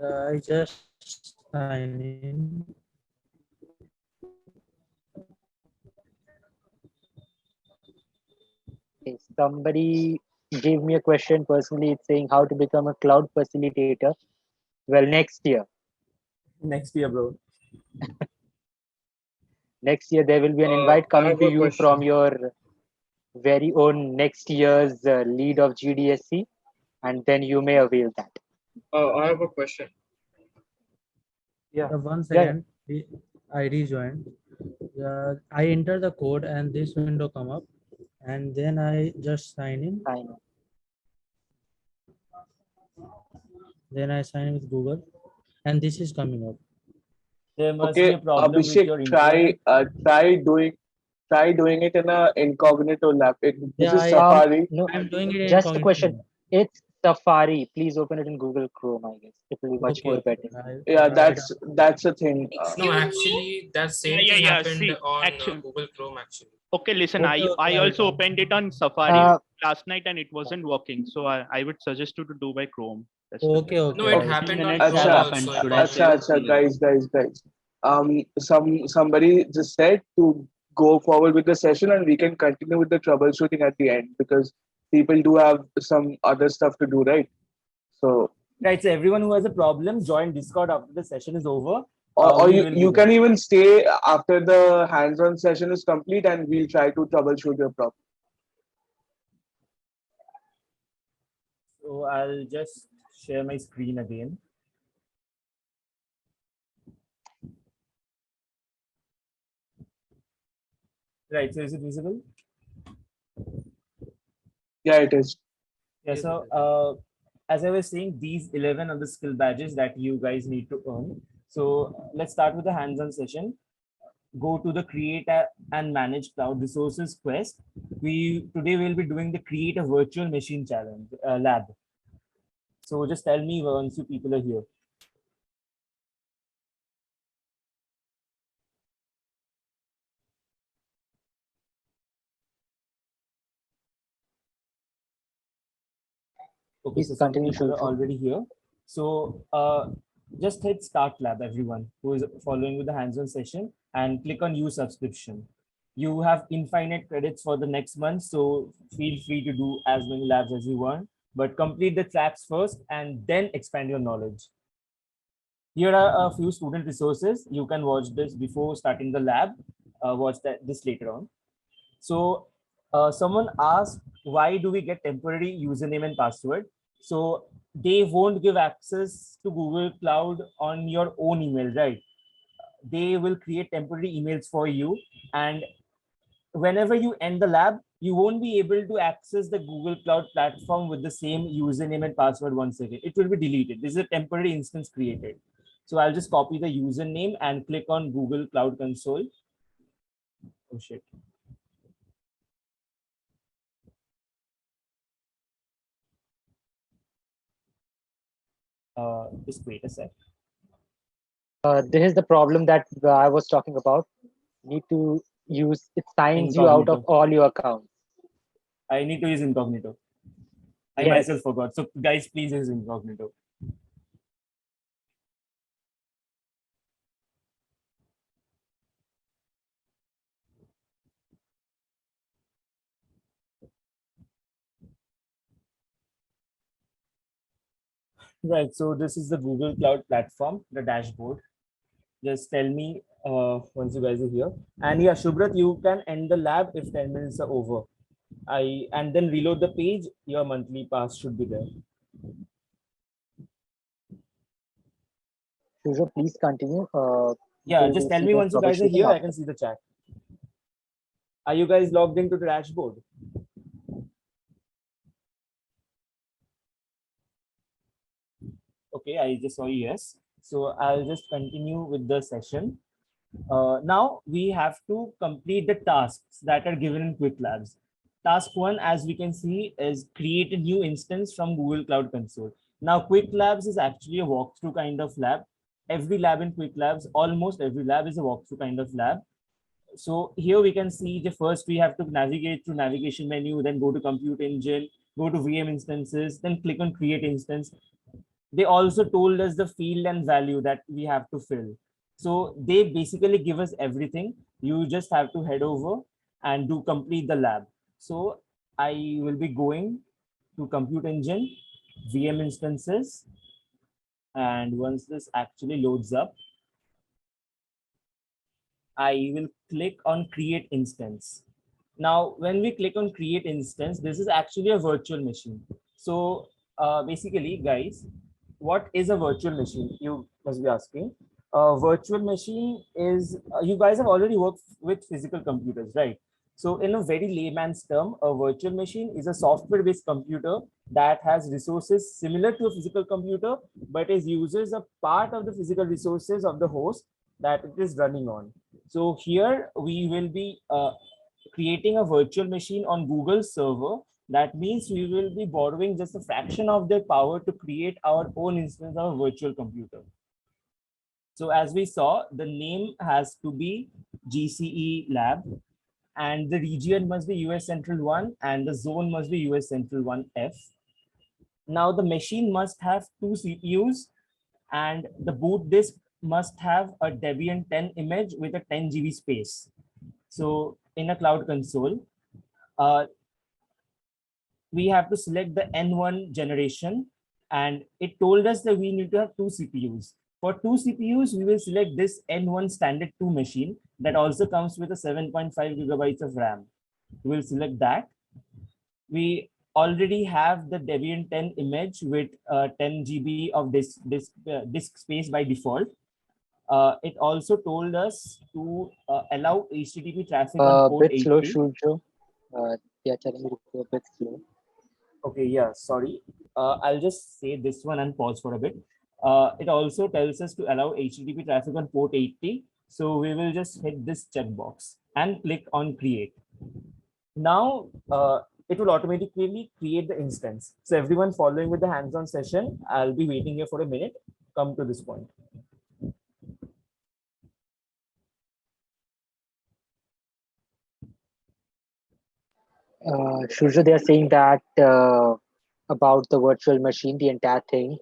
I just sign in. Okay, somebody gave me a question personally. It's saying how to become a cloud facilitator. Well, next year. Next year, bro. Next year, there will be an invite I coming have to a you question. from your very own next year's lead of GDSC, and then you may avail that. I have a question. Yeah. One second. I rejoined. I enter the code and this window come up, and then I just sign in. Then I sign in with Google, and this is coming up. There must be Okay, a problem with your Abhishek, internet. try doing it in a incognito lab. This Yeah, is Safari. No, I'm doing it in just a incognito. question. It's Safari. Please open it in Google Chrome, I guess. It will be much more better. Yeah, that's a thing. No, actually, that same Yeah, thing yeah, happened see, on actually- Google Chrome actually. Okay, listen, Okay, I also opened it on Safari last night and it wasn't working. So I would suggest you to do by Chrome. That's Okay. No, it happened on Acha, Chrome also. acha, guys. Somebody just said to go forward with the session and we can continue with the troubleshooting at the end because people do have some other stuff to do, right? So Right. So everyone who has a problem, join Discord after the session is over. or We will you be can there. even stay after the hands-on session is complete and we'll try to troubleshoot your problem. So I'll just share my screen again. Right. So is it visible? Yeah, it is. Yeah. So as I was saying, these 11 are the skill badges that you guys need to earn. So let's start with the hands-on session. Go to the create and manage cloud resources quest. Today we'll be doing the create a virtual machine challenge lab. So just tell me once you people are here. Okay, Please so some continue, people are Shulto. already here. So just hit start lab, everyone who is following with the hands-on session, and click on use subscription. You have infinite credits for the next month, so feel free to do as many labs as you want, but complete the tracks first and then expand your knowledge. Here are a few student resources. You can watch this before starting the lab, watch this later on. So someone asked, why do we get temporary username and password? So they won't give access to Google Cloud on your own email, right? They will create temporary emails for you. And whenever you end the lab, you won't be able to access the Google Cloud platform with the same username and password once again. It will be deleted. This is a temporary instance created. So I'll just copy the username and click on Google Cloud Console. Oh shit. Just wait a sec. This is the problem that I was talking about. Need to use it signs you out of Incognito. all your accounts. I need to use incognito. I Yes. myself forgot. So guys, please use incognito. Right. So this is the Google Cloud platform, the dashboard. Just tell me once you guys are here. And yeah, Shubrat, you can end the lab if 10 minutes are over. And then reload the page. Your monthly pass should be there. Shulto, please continue. Yeah, Till just we tell see me the once you guys are troubleshooting here. I after. can see the chat. Are you guys logged into the dashboard? Okay, I just saw yes. So I'll just continue with the session. Now we have to complete the tasks that are given in Quick Labs. Task 1, as we can see, is create a new instance from Google Cloud Console. Now Quick Labs is actually a walkthrough kind of lab. Every lab in Quick Labs, almost every lab is a walkthrough kind of lab. So here we can see the first we have to navigate through navigation menu, then go to compute engine, go to VM instances, then click on create instance. They also told us the field and value that we have to fill. So they basically give us everything. You just have to head over and do complete the lab. So I will be going to compute engine, VM instances. And once this actually loads up, I will click on create instance. Now, when we click on create instance, this is actually a virtual machine. So basically, guys, what is a virtual machine? You must be asking. A virtual machine is, you guys have already worked with physical computers, right? So in a very layman's term, a virtual machine is a software-based computer that has resources similar to a physical computer, but it uses a part of the physical resources of the host that it is running on. So here we will be creating a virtual machine on Google server. That means we will be borrowing just a fraction of their power to create our own instance of a virtual computer. So as we saw, the name has to be GCE lab, and the region must be US Central 1 and the zone must be US Central 1F. Now the machine must have 2 CPUs and the boot disk must have a Debian 10 image with a 10 GB space. So in a cloud console, we have to select the N1 generation, and it told us that we need to have 2 CPUs. For 2 CPUs, we will select this N1 standard 2 machine that also comes with a 7.5 gigabytes of RAM. We will select that. We already have the Debian 10 image with 10 GB of disk space by default. It also told us to allow HTTP traffic on A port bit slow, 80. Shurjo. They are telling me to go a bit slow. Okay, yeah, sorry. I'll just say this one and pause for a bit. It also tells us to allow HTTP traffic on port 80. So we will just hit this checkbox and click on create. Now it will automatically create the instance. So everyone following with the hands-on session, I'll be waiting here for a minute. Come to this point. Shurjo, they are saying that about the virtual machine, the entire thing,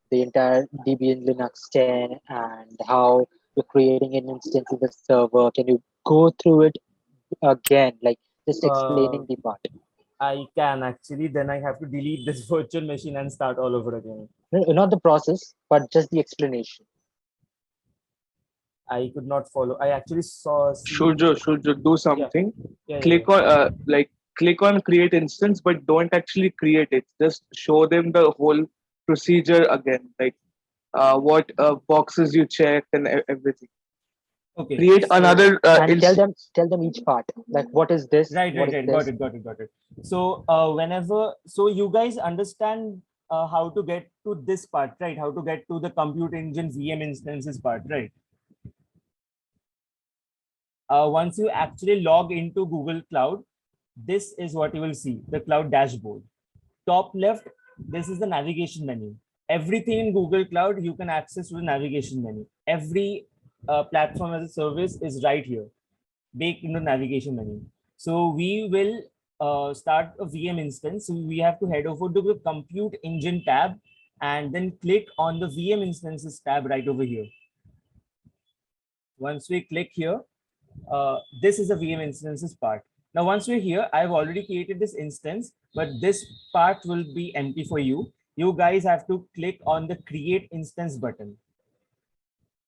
the entire Debian Linux 10, and how you're creating an instance in the server. Can you go through it again, like just explaining the part? I can actually, then I have to delete this virtual machine and start all over again. No, not the process, but just the explanation. I could not follow. I actually saw. Should do something. Yeah, Click on click on create instance, but don't actually create it. Just show them the whole procedure again, like what boxes you checked and everything. Okay. Create another and tell them each part. Like what is this? Right. What is Got this? it. So so you guys understand how to get to this part, right? How to get to the compute engine VM instances part, right? Once you actually log into Google Cloud, this is what you will see, the cloud dashboard. Top left, this is the navigation menu. Everything in Google Cloud, you can access through the navigation menu. Every platform as a service is right here, baked in the navigation menu. So we will start a VM instance. So we have to head over to the compute engine tab and then click on the VM instances tab right over here. Once we click here, this is the VM instances part. Now, once we're here, I've already created this instance, but this part will be empty for you. You guys have to click on the create instance button.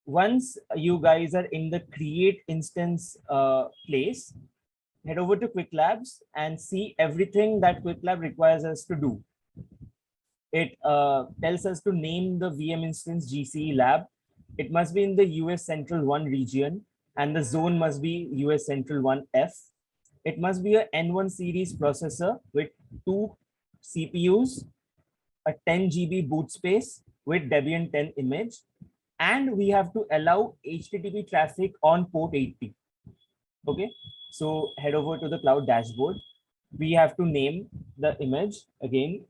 Once you guys are in the create instance place, head over to Quick Labs and see everything that Quick Lab requires us to do. It tells us to name the VM instance GCE lab. It must be in the US Central 1 region, and the zone must be US Central 1F. It must be a N1 series processor with 2 CPUs, a 10 GB boot space with Debian 10 image, and we have to allow HTTP traffic on port 80. Okay, so head over to the cloud dashboard. We have to name the image again,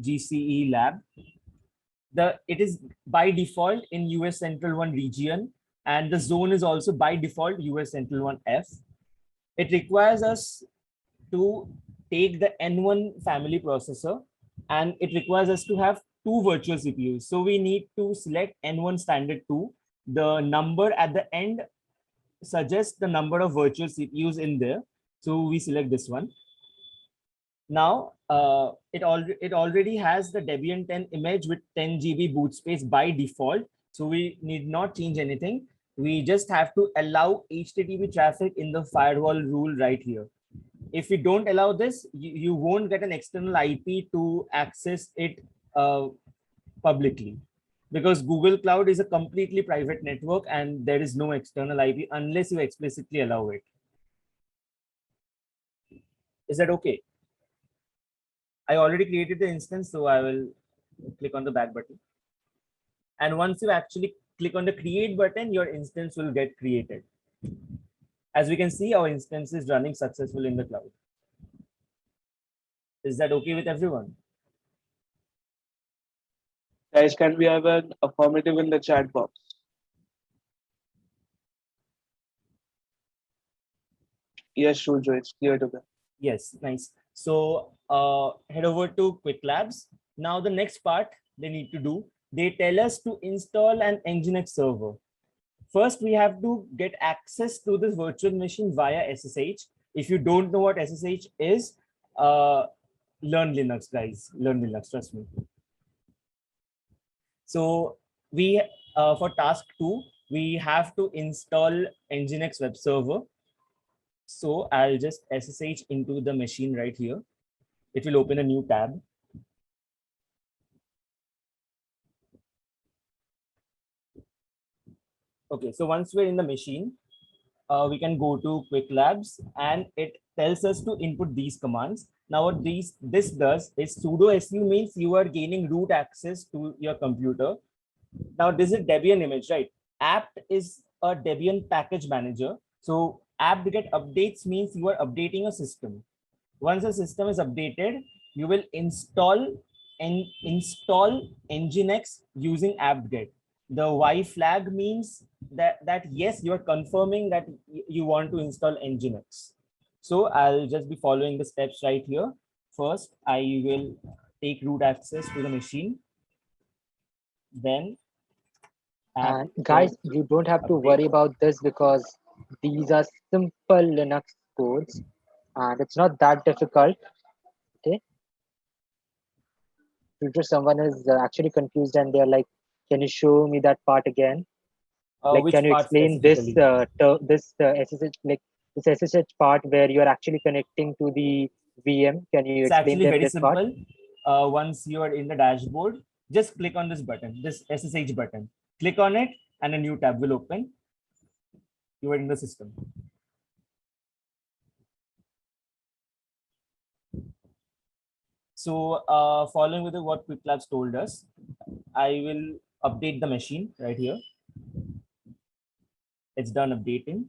GCE lab. It is by default in US Central 1 region, and the zone is also by default US Central 1F. It requires us to take the N1 family processor, and it requires us to have 2 virtual CPUs. So we need to select N1 standard 2. The number at the end suggests the number of virtual CPUs in there. So we select this one. Now, it already has the Debian 10 image with 10 GB boot space by default. So we need not change anything. We just have to allow HTTP traffic in the firewall rule right here. If we don't allow this, you won't get an external IP to access it publicly, because Google Cloud is a completely private network and there is no external IP unless you explicitly allow it. Is that okay? I already created the instance, so I will click on the back button. And once you actually click on the create button, your instance will get created. As we can see, our instance is running successfully in the cloud. Is that okay with everyone? Guys, can we have an affirmative in the chat box? Yes, Shurjo, it's clear to them. Yes, nice. So head over to Quick Labs. Now the next part they need to do, they tell us to install an Nginx server. First, we have to get access to this virtual machine via SSH. If you don't know what SSH is, learn Linux, guys. Learn Linux, trust me. So we, for task 2, we have to install Nginx web server. So I'll just SSH into the machine right here. It will open a new tab. Okay, so once we're in the machine, we can go to Quick Labs and it tells us to input these commands. Now what this does is sudo su means you are gaining root access to your computer. Now this is Debian image, right? Apt is a Debian package manager. So apt-get updates means you are updating a system. Once the system is updated, you will install Nginx using apt-get. The Y flag means that yes, you are confirming that you want to install Nginx. So I'll just be following the steps right here. First, I will take root access to the machine. Then And guys, you don't have to worry about this because these are simple Linux codes and it's not that difficult. Okay. If someone is actually confused and they're like, can you show me that part again? Like, Which can you part explain this specifically? SSH, like this SSH part where you are actually connecting to the VM? Can you It's explain actually them very this part? simple. Once you are in the dashboard, just click on this button, this SSH button. Click on it and a new tab will open. You are in the system. So following with what Quick Labs told us, I will update the machine right here. It's done updating.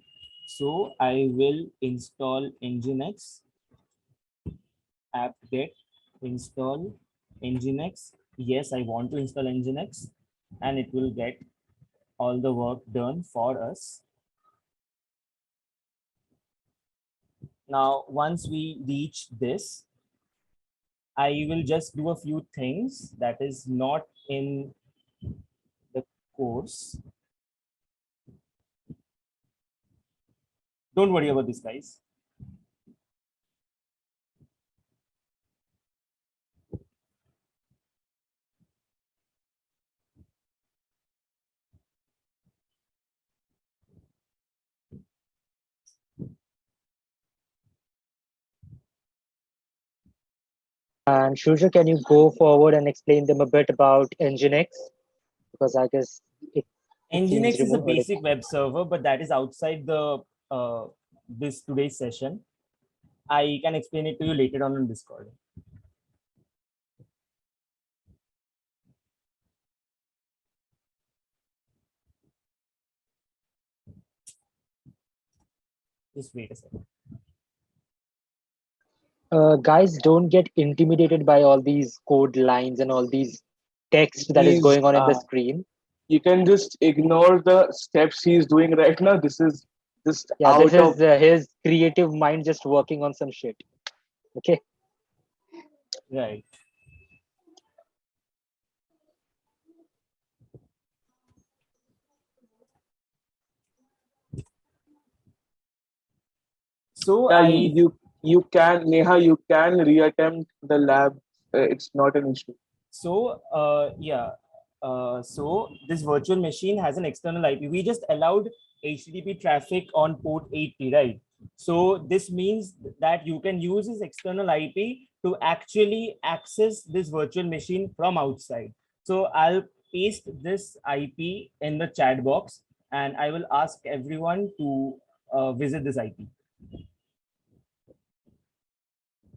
So I will install Nginx, apt-get install Nginx. Yes, I want to install Nginx and it will get all the work done for us. Now, once we reach this, I will just do a few things that is not in the course. Don't worry about this, guys. And Shusha, can you go forward and explain them a bit about Nginx? Because I guess it seems Nginx is a remote. basic web server, but that is outside the this today's session. I can explain it to you later on in Discord. Just wait a second. Guys, don't get intimidated by all these code lines and all these text that is Please, going on in the screen. You can just ignore the steps he's doing right now. This is just Yeah, out this of is his creative mind just working on some shit. Okay. Right. So yeah, you can, Neha, you can reattempt the lab. It's not an issue. So so this virtual machine has an external IP. We just allowed HTTP traffic on port 80, right? So this means that you can use this external IP to actually access this virtual machine from outside. So I'll paste this IP in the chat box and I will ask everyone to visit this IP.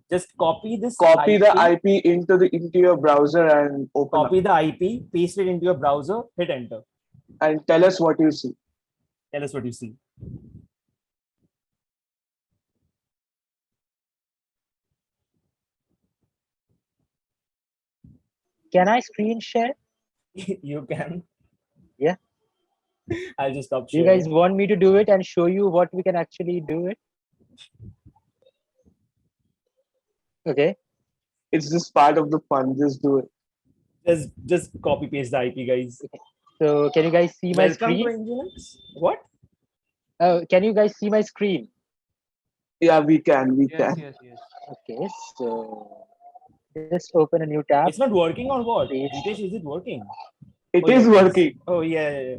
Just copy this. Copy the IP into your browser and open Copy up. the IP, paste it into your browser, hit enter. And tell us what you see. Tell us what you see. Can I screen share? You can. Yeah. I'll just stop Do you sharing. guys want me to do it and show you what we can actually do it? Okay. It's just part of the fun. Just do it. Just copy paste the IP, guys. So can you guys see my Welcome to screen? Nginx. What? Can you guys see my screen? Yeah, we can. We Yes, can. yes, yes. Okay, so just open a new tab. It's not working or what? Paste. Ritesh, is it working? It is working. Oh yeah.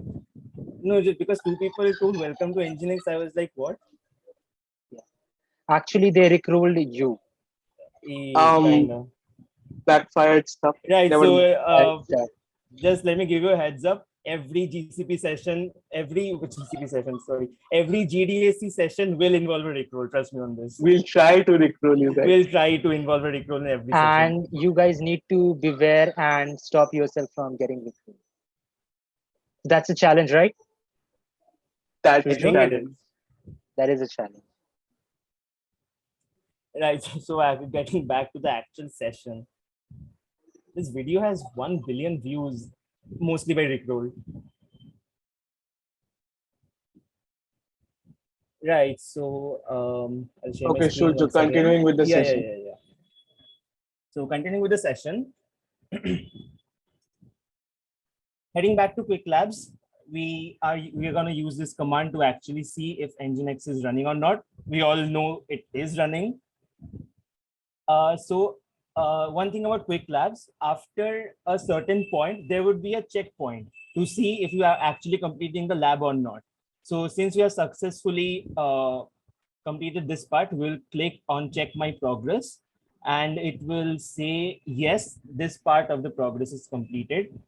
No, just because two people told welcome to Nginx, I was like, what? Actually, they recruited you. Backfired stuff. Right. Never So mind. just let me give you a heads up. every GCP session, every GDAC session will involve a Rickroll. Trust me on this. We'll try to Rickroll you guys. We'll try to involve a Rickroll in every session. And you guys need to beware and stop yourself from getting Rickroll. That's a challenge, right? That's I a think it challenge. That is a challenge. Right. So I'm getting back to the actual session. This video has 1 billion views, mostly by Rickroll. Right. So I'll share my Okay, screen Shurjo, once again. continuing with the Yeah, session. yeah. So continuing with the session. Heading back to Quick Labs, we are going to use this command to actually see if Nginx is running or not. We all know it is running. One thing about Quick Labs, after a certain point, there would be a checkpoint to see if you are actually completing the lab or not. So since we have successfully completed this part, we'll click on check my progress and it will say, yes, this part of the progress is completed.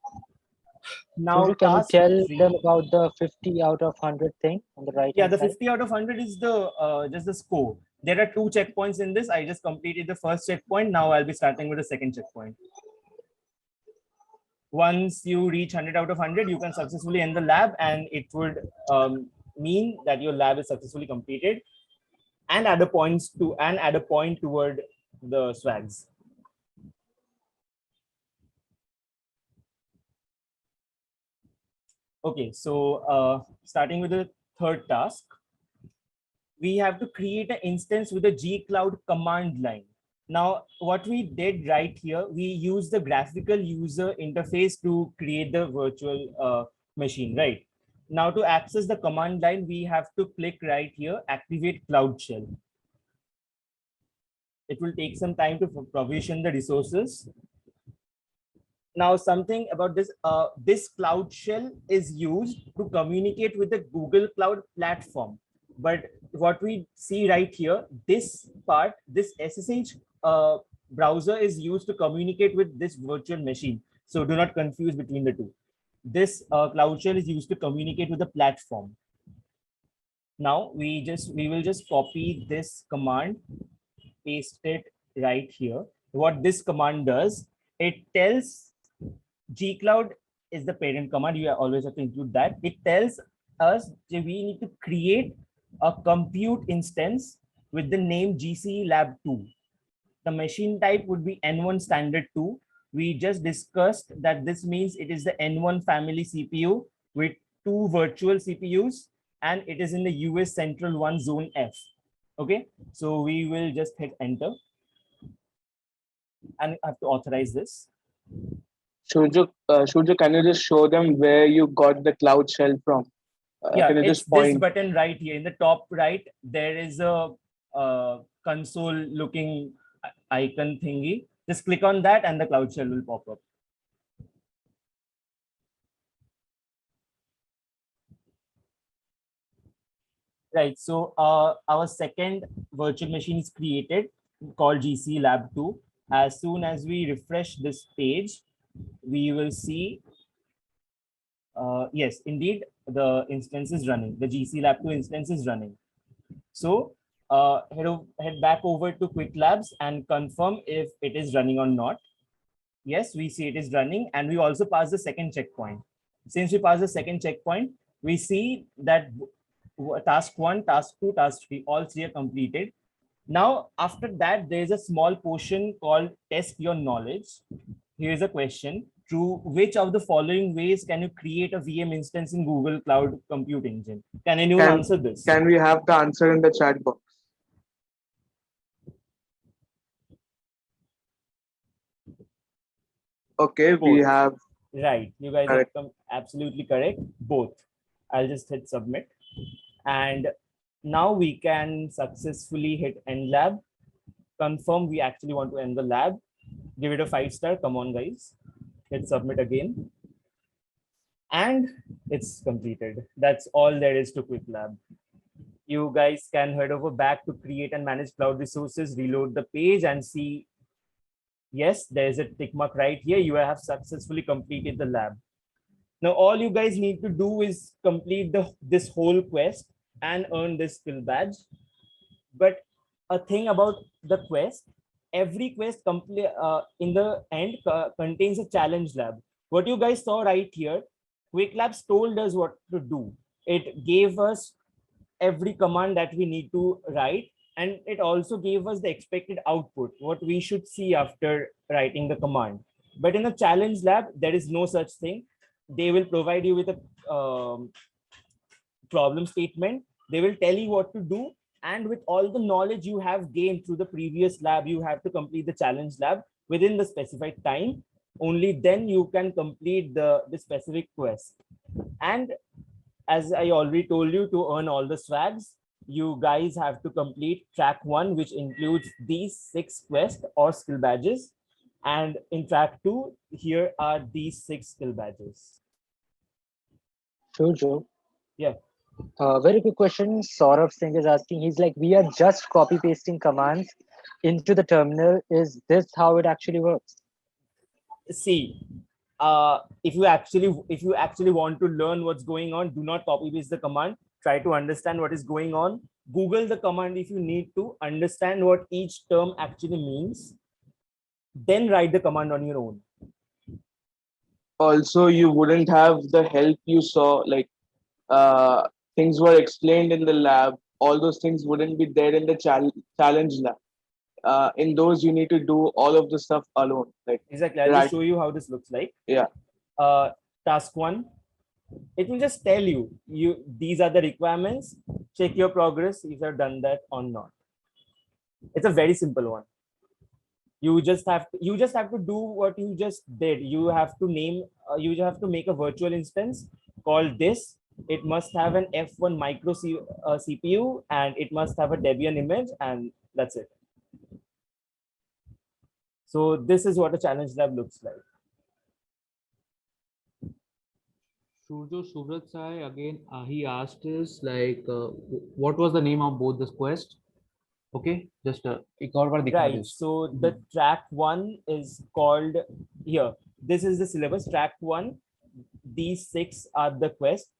Now, Shurjo, can you task tell 3, them about the 50 out of 100 thing on the right? yeah, the 50 out of 100 is the just the score. There are 2 checkpoints in this. I just completed the first checkpoint. Now I'll be starting with the second checkpoint. Once you reach 100 out of 100, you can successfully end the lab, and it would mean that your lab is successfully completed, and add a point toward the swags. Okay, so starting with the third task, we have to create an instance with a gcloud command line. Now, what we did right here, we used the graphical user interface to create the virtual machine, right? Now, to access the command line, we have to click right here, activate Cloud Shell. It will take some time to provision the resources. Now, something about this, this Cloud Shell is used to communicate with the Google Cloud Platform. But what we see right here, this part, this SSH browser is used to communicate with this virtual machine. So do not confuse between the two. This Cloud Shell is used to communicate with the platform. Now we will just copy this command, paste it right here. What this command does, it tells gcloud is the parent command. You always have to include that. It tells us that we need to create a compute instance with the name GCE Lab 2. The machine type would be N1 standard 2. We just discussed that this means it is the N1 family CPU with 2 virtual CPUs, and it is in the US Central 1 Zone F. Okay, so we will just hit enter and I have to authorize this. Shurjo, can you just show them where you got the Cloud Shell from? Yeah, can you it's just point? this button right here in the top right. There is a console looking icon thingy. Just click on that and the Cloud Shell will pop up. Right, so our second virtual machine is created called GCE Lab 2. As soon as we refresh this page, we will see, yes, indeed, the instance is running. The GCE Lab 2 instance is running. So head back over to Quick Labs and confirm if it is running or not. Yes, we see it is running, and we also pass the second checkpoint. Since we pass the second checkpoint, we see that task 1, task 2, task 3, all 3 are completed. Now, after that, there is a small portion called test your knowledge. Here is a question. Through which of the following ways can you create a VM instance in Google Cloud Compute Engine? Can anyone answer this? Can we have the answer in the chat box? Okay, Both. we have. Right, you guys are absolutely correct. Both. I'll just hit submit. And now we can successfully hit end lab. Confirm we actually want to end the lab. Give it a 5-star. Come on, guys. Hit submit again. And it's completed. That's all there is to Quick Lab. You guys can head over back to create and manage cloud resources, reload the page and see, yes, there's a tick mark right here. You have successfully completed the lab. Now, all you guys need to do is complete this whole quest and earn this skill badge. But a thing about the quest, every quest in the end contains a challenge lab. What you guys saw right here, Quick Labs told us what to do. It gave us every command that we need to write, and it also gave us the expected output, what we should see after writing the command. But in a challenge lab, there is no such thing. They will provide you with a problem statement. They will tell you what to do, and with all the knowledge you have gained through the previous lab, you have to complete the challenge lab within the specified time. Only then you can complete the specific quest. And as I already told you, to earn all the swags, you guys have to complete track 1, which includes these 6 quests or skill badges. And in track 2, here are these 6 skill badges. Sure, Joe. Yeah. Very good question. Saurabh Singh is asking, he's like, we are just copy pasting commands into the terminal. Is this how it actually works? See, if you actually want to learn what's going on, do not copy paste the command. Try to understand what is going on. Google the command if you need to understand what each term actually means. Then write the command on your own. Also, you wouldn't have the help you saw, like things were explained in the lab. All those things wouldn't be there in the challenge lab. In those, you need to do all of the stuff alone. Like exactly, I'll just show you how this looks like. Yeah. Task 1, it will just tell you these are the requirements. Check your progress if you've done that or not. It's a very simple one. You just have to do what you just did. You have to name. You have to make a virtual instance called this. It must have an F1 micro CPU, and it must have a Debian image, and that's it. So this is what a challenge lab looks like. Surjo Subrat Sai again, he asked us like, what was the name of both this quest? Okay, just right. So the track 1 is called here. This is the syllabus. Track 1. These 6 are the quest.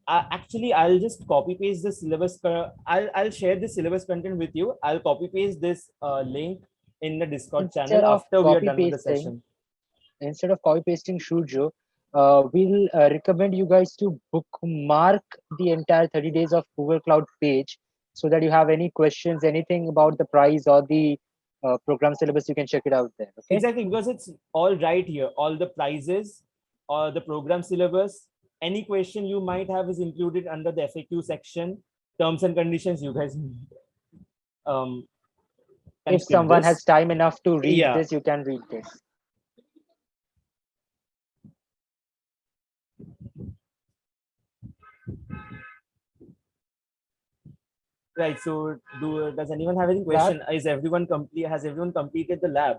Actually, I'll just copy paste the syllabus. I'll share the syllabus content with you. I'll copy paste this link in the Discord channel after we are done with the session. Instead of copy pasting Surjo, we'll recommend you guys to bookmark the entire 30 days of Google Cloud page, so that you have any questions, anything about the price or the program syllabus, you can check it out there. Okay? Exactly, because it's all right here. All the prizes or the program syllabus, any question you might have is included under the FAQ section. Terms and conditions, you guys if someone has time enough to read this, you can read this. Right. So, does anyone have any question? Has everyone completed the lab?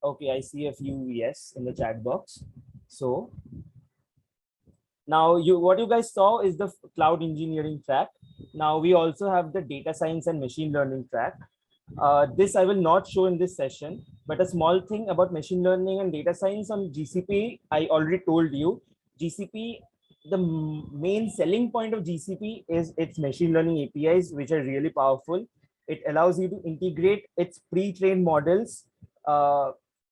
Okay, I see a few yes in the chat box. So now what you guys saw is the cloud engineering track. Now we also have the data science and machine learning track. This I will not show in this session, but a small thing about machine learning and data science on GCP, I already told you. GCP, the main selling point of GCP is its machine learning APIs, which are really powerful. It allows you to integrate its pre-trained models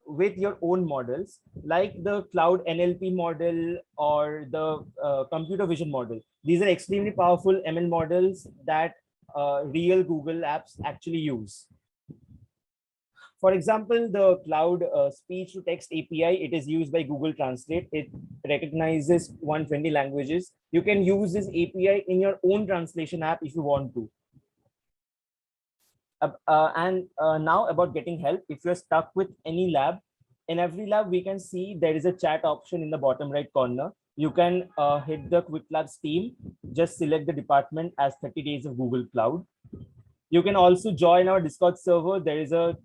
with your own models, like the cloud NLP model or the computer vision model. These are extremely powerful ML models that real Google apps actually use. For example, the cloud speech to text API, it is used by Google Translate. It recognizes 120 languages. You can use this API in your own translation app if you want to. Now about getting help. If you're stuck with any lab, in every lab, we can see there is a chat option in the bottom right corner. You can hit the Quick Labs team, just select the department as 30 days of Google Cloud. You can also join our Discord server. There is a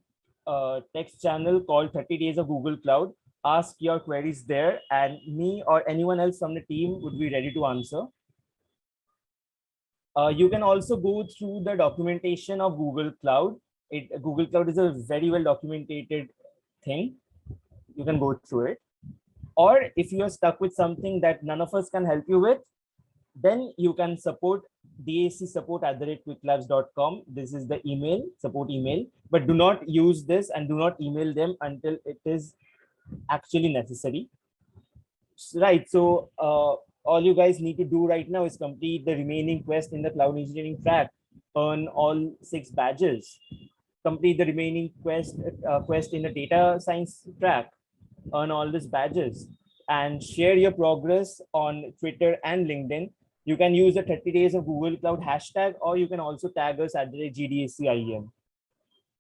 text channel called 30 Days of Google Cloud. Ask your queries there, and me or anyone else from the team would be ready to answer. You can also go through the documentation of Google Cloud. Google Cloud is a very well documented thing. You can go through it. Or if you are stuck with something that none of us can help you with, then you can support dac support@quicklabs.com. This is the support email, but do not use this and do not email them until it is actually necessary. Right. So all you guys need to do right now is complete the remaining quest in the cloud engineering track, earn all 6 badges, complete the remaining quest in the data science track, earn all these badges, and share your progress on Twitter and LinkedIn. You can use the 30 days of Google Cloud hashtag, or you can also tag us at the GDACIEM.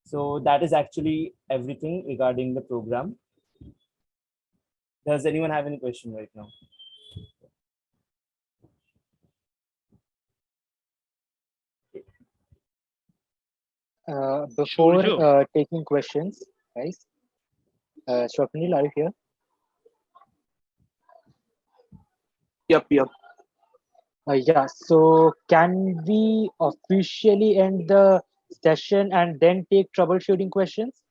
So that is actually everything regarding the program. Does anyone have any question right now? Before taking questions, guys, Swapnil, are you here? Yep. Yeah, so can we officially end the session and then take troubleshooting questions?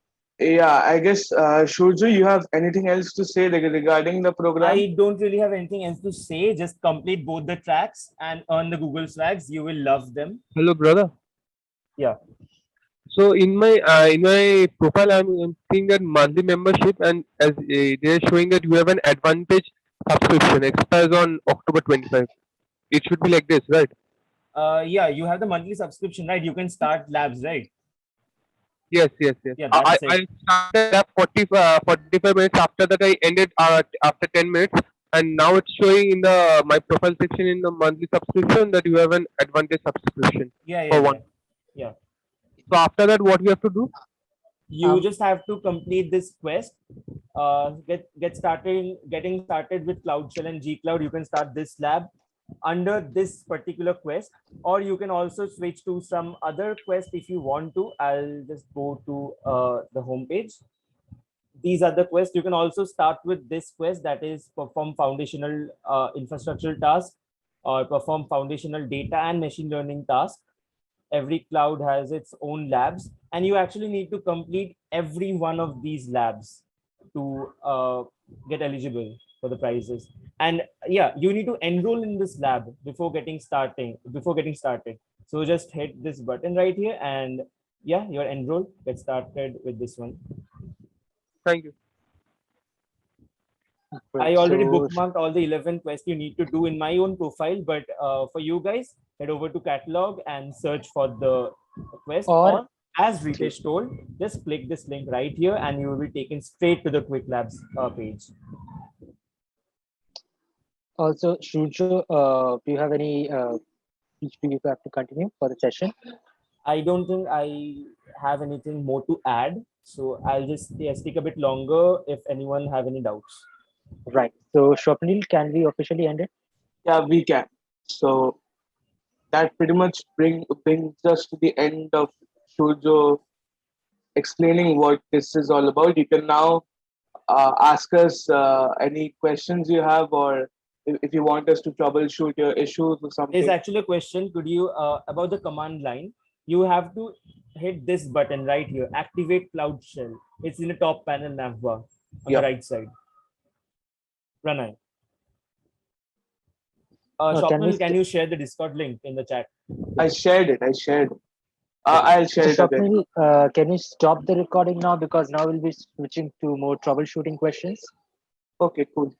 Yeah, I guess, Shurju, you have anything else to say regarding the program? I don't really have anything else to say. Just complete both the tracks and earn the Google swags. You will love them. Hello, brother. Yeah. So in my profile, I'm seeing that monthly membership, and as they're showing that you have an advantage subscription expires on October 25. It should be like this, right? Yeah, you have the monthly subscription, right? You can start labs, right? Yes. Yeah, I that's it. started lab 45 minutes. After that, I ended after 10 minutes, and now it's showing in the my profile section in the monthly subscription that you have an advantage subscription for one. Yeah. So after that, what we have to do? You just have to complete this quest. Getting started with Cloud Shell and G-Cloud. You can start this lab under this particular quest, or you can also switch to some other quest if you want to. I'll just go to the home page. These are the quests. You can also start with this quest, that is perform foundational infrastructural task, or perform foundational data and machine learning task. Every cloud has its own labs, and you actually need to complete every one of these labs to get eligible for the prizes. And yeah, you need to enroll in this lab before getting started. So just hit this button right here, and yeah, you're enrolled. Get started with this one. Thank you. I already bookmarked all the 11 quests you need to do in my own profile, but for you guys, head over to catalog and search for the quest. Or as Ritesh told, just click this link right here and you will be taken straight to the Quick Labs page. Also, Shurjo, do you have any speech you have to continue for the session? I don't think I have anything more to add, so I'll just speak a bit longer if anyone have any doubts. Right. So, Swapnil, can we officially end it? Yeah, we can. So that pretty much brings us to the end of Shurjo explaining what this is all about. You can now ask us any questions you have, or if you want us to troubleshoot your issues or something. There's actually a question. Could you about the command line? You have to hit this button right here. Activate Cloud Shell. It's in the top panel navbar on the right side. Pranay. Swapnil, can you share the Discord link in the chat? I shared it. I'll share it again. Can you stop the recording now, because now we'll be switching to more troubleshooting questions? Okay, cool.